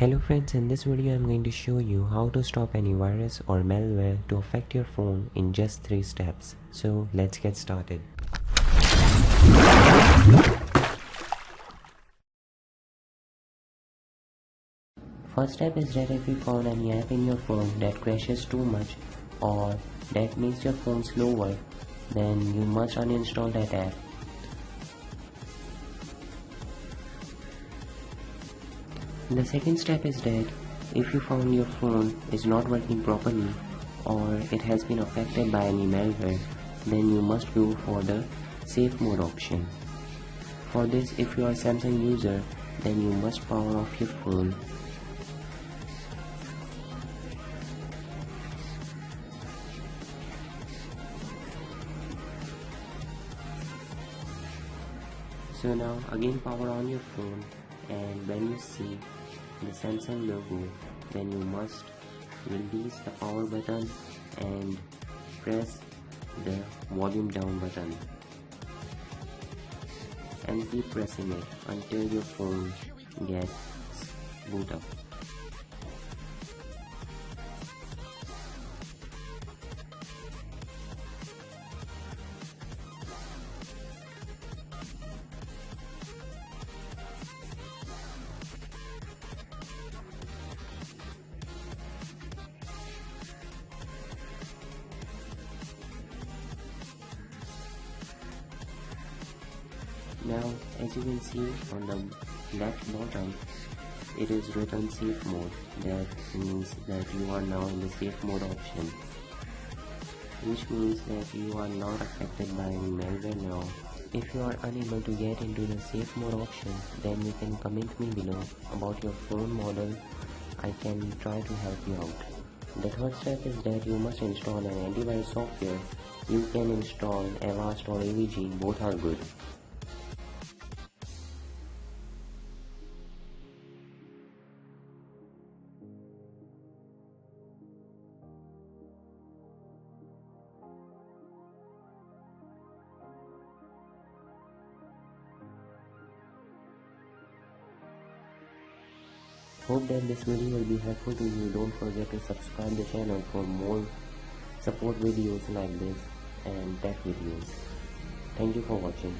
Hello friends, in this video I'm going to show you how to stop any virus or malware to affect your phone in just 3 steps. So let's get started. First step is that if you found any app in your phone that crashes too much or that makes your phone slower, then you must uninstall that app. The second step is that if you found your phone is not working properly or it has been affected by any malware, then you must go for the safe mode option. For this, if you are a Samsung user, then you must power off your phone. So now again power on your phone, and when you see the Samsung logo, then you must release the power button and press the volume down button and keep pressing it until your phone gets boot up. Now, as you can see on the left bottom, it is written safe mode. That means that you are now in the safe mode option, which means that you are not affected by any malware now. If you are unable to get into the safe mode option, then you can comment me below about your phone model. I can try to help you out. The third step is that you must install an antivirus software. You can install Avast or AVG, both are good. Hope that this video will be helpful to you. Don't forget to subscribe the channel for more support videos like this and tech videos. Thank you for watching.